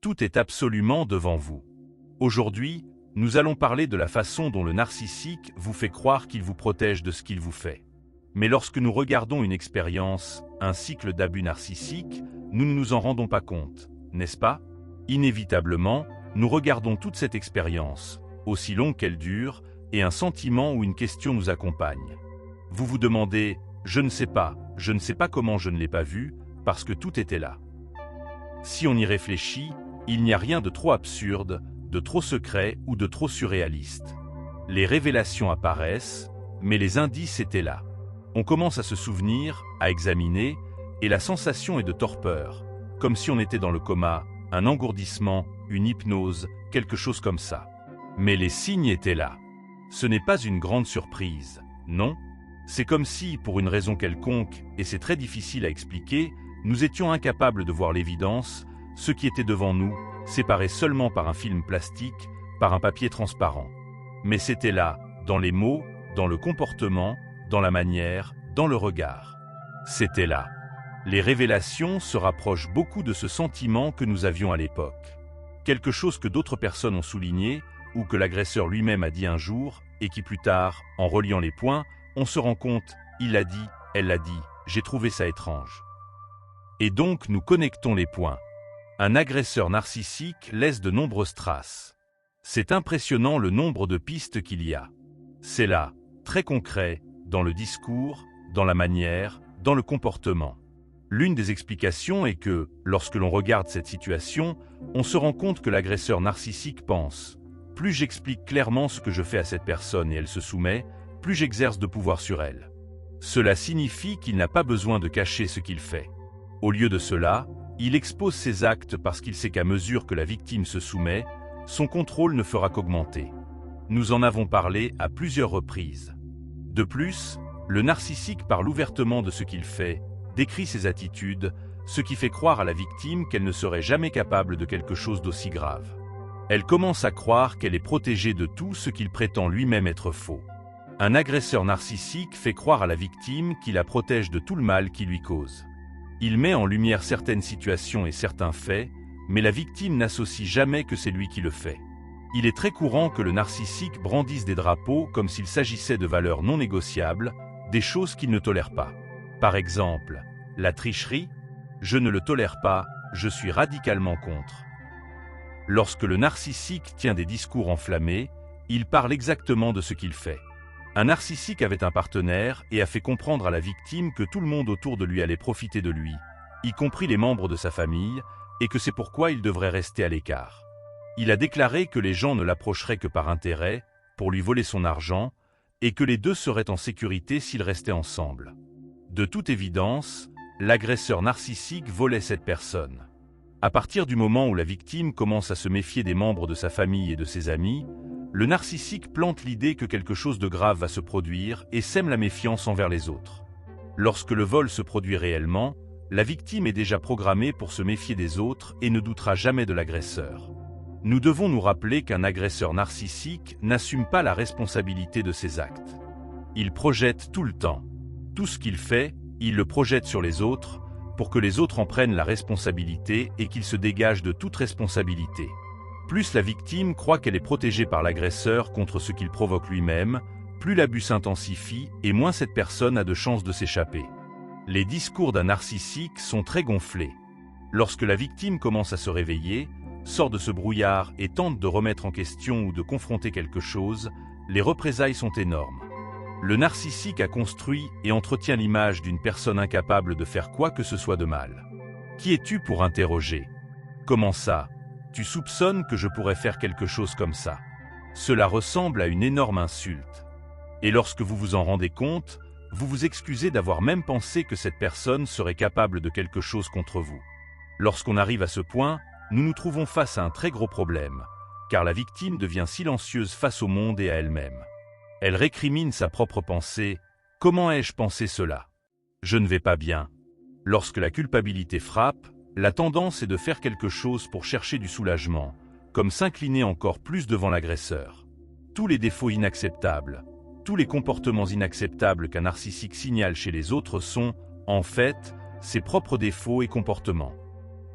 Tout est absolument devant vous. Aujourd'hui, nous allons parler de la façon dont le narcissique vous fait croire qu'il vous protège de ce qu'il vous fait. Mais lorsque nous regardons une expérience, un cycle d'abus narcissique, nous ne nous en rendons pas compte, n'est-ce pas? Inévitablement, nous regardons toute cette expérience, aussi longue qu'elle dure, et un sentiment ou une question nous accompagne. Vous vous demandez « je ne sais pas comment je ne l'ai pas vu, parce que tout était là ». Si on y réfléchit, il n'y a rien de trop absurde, de trop secret ou de trop surréaliste. Les révélations apparaissent, mais les indices étaient là. On commence à se souvenir, à examiner, et la sensation est de torpeur, comme si on était dans le coma, un engourdissement, une hypnose, quelque chose comme ça. Mais les signes étaient là. Ce n'est pas une grande surprise, non? C'est comme si, pour une raison quelconque, et c'est très difficile à expliquer, nous étions incapables de voir l'évidence, ce qui était devant nous, séparé seulement par un film plastique, par un papier transparent. Mais c'était là, dans les mots, dans le comportement, dans la manière, dans le regard. C'était là. Les révélations se rapprochent beaucoup de ce sentiment que nous avions à l'époque. Quelque chose que d'autres personnes ont souligné, ou que l'agresseur lui-même a dit un jour, et qui plus tard, en reliant les points, on se rend compte, il l'a dit, elle l'a dit, j'ai trouvé ça étrange. Et donc nous connectons les points. Un agresseur narcissique laisse de nombreuses traces. C'est impressionnant le nombre de pistes qu'il y a. C'est là, très concret, dans le discours, dans la manière, dans le comportement. L'une des explications est que, lorsque l'on regarde cette situation, on se rend compte que l'agresseur narcissique pense « plus j'explique clairement ce que je fais à cette personne et elle se soumet, plus j'exerce de pouvoir sur elle ». Cela signifie qu'il n'a pas besoin de cacher ce qu'il fait. Au lieu de cela, il expose ses actes parce qu'il sait qu'à mesure que la victime se soumet, son contrôle ne fera qu'augmenter. Nous en avons parlé à plusieurs reprises. De plus, le narcissique parle ouvertement de ce qu'il fait, décrit ses attitudes, ce qui fait croire à la victime qu'elle ne serait jamais capable de quelque chose d'aussi grave. Elle commence à croire qu'elle est protégée de tout ce qu'il prétend lui-même être faux. Un agresseur narcissique fait croire à la victime qu'il la protège de tout le mal qu'il lui cause. Il met en lumière certaines situations et certains faits, mais la victime n'associe jamais que c'est lui qui le fait. Il est très courant que le narcissique brandisse des drapeaux comme s'il s'agissait de valeurs non négociables, des choses qu'il ne tolère pas. Par exemple, la tricherie, je ne le tolère pas, je suis radicalement contre. Lorsque le narcissique tient des discours enflammés, il parle exactement de ce qu'il fait. Un narcissique avait un partenaire et a fait comprendre à la victime que tout le monde autour de lui allait profiter de lui, y compris les membres de sa famille, et que c'est pourquoi il devrait rester à l'écart. Il a déclaré que les gens ne l'approcheraient que par intérêt, pour lui voler son argent, et que les deux seraient en sécurité s'ils restaient ensemble. De toute évidence, l'agresseur narcissique volait cette personne. À partir du moment où la victime commence à se méfier des membres de sa famille et de ses amis, le narcissique plante l'idée que quelque chose de grave va se produire et sème la méfiance envers les autres. Lorsque le vol se produit réellement, la victime est déjà programmée pour se méfier des autres et ne doutera jamais de l'agresseur. Nous devons nous rappeler qu'un agresseur narcissique n'assume pas la responsabilité de ses actes. Il projette tout le temps. Tout ce qu'il fait, il le projette sur les autres, pour que les autres en prennent la responsabilité et qu'il se dégage de toute responsabilité. Plus la victime croit qu'elle est protégée par l'agresseur contre ce qu'il provoque lui-même, plus l'abus s'intensifie et moins cette personne a de chances de s'échapper. Les discours d'un narcissique sont très gonflés. Lorsque la victime commence à se réveiller, sort de ce brouillard et tente de remettre en question ou de confronter quelque chose, les représailles sont énormes. Le narcissique a construit et entretient l'image d'une personne incapable de faire quoi que ce soit de mal. Qui es-tu pour interroger? Comment ça? Tu soupçonnes que je pourrais faire quelque chose comme ça? Cela ressemble à une énorme insulte. Et lorsque vous vous en rendez compte, vous vous excusez d'avoir même pensé que cette personne serait capable de quelque chose contre vous. Lorsqu'on arrive à ce point, nous nous trouvons face à un très gros problème, car la victime devient silencieuse face au monde et à elle-même. Elle récrimine sa propre pensée. Comment ai-je pensé cela? Je ne vais pas bien. Lorsque la culpabilité frappe, la tendance est de faire quelque chose pour chercher du soulagement, comme s'incliner encore plus devant l'agresseur. Tous les défauts inacceptables, tous les comportements inacceptables qu'un narcissique signale chez les autres sont, en fait, ses propres défauts et comportements.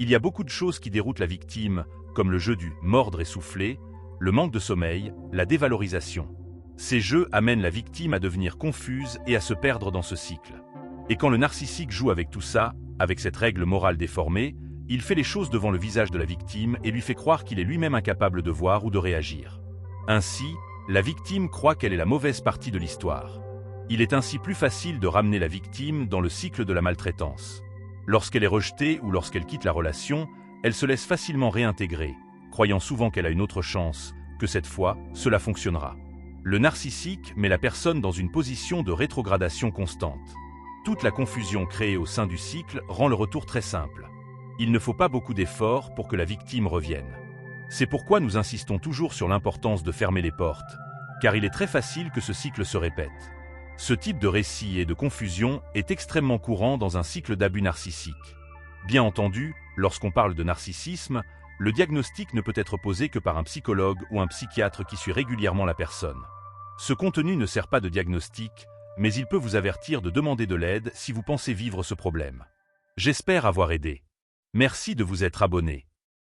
Il y a beaucoup de choses qui déroutent la victime, comme le jeu du mordre et souffler, le manque de sommeil, la dévalorisation. Ces jeux amènent la victime à devenir confuse et à se perdre dans ce cycle. Et quand le narcissique joue avec tout ça, avec cette règle morale déformée, il fait les choses devant le visage de la victime et lui fait croire qu'il est lui-même incapable de voir ou de réagir. Ainsi, la victime croit qu'elle est la mauvaise partie de l'histoire. Il est ainsi plus facile de ramener la victime dans le cycle de la maltraitance. Lorsqu'elle est rejetée ou lorsqu'elle quitte la relation, elle se laisse facilement réintégrer, croyant souvent qu'elle a une autre chance, que cette fois, cela fonctionnera. Le narcissique met la personne dans une position de rétrogradation constante. Toute la confusion créée au sein du cycle rend le retour très simple. Il ne faut pas beaucoup d'efforts pour que la victime revienne. C'est pourquoi nous insistons toujours sur l'importance de fermer les portes, car il est très facile que ce cycle se répète. Ce type de récit et de confusion est extrêmement courant dans un cycle d'abus narcissique. Bien entendu, lorsqu'on parle de narcissisme, le diagnostic ne peut être posé que par un psychologue ou un psychiatre qui suit régulièrement la personne. Ce contenu ne sert pas de diagnostic, mais il peut vous avertir de demander de l'aide si vous pensez vivre ce problème. J'espère avoir aidé. Merci de vous être abonné.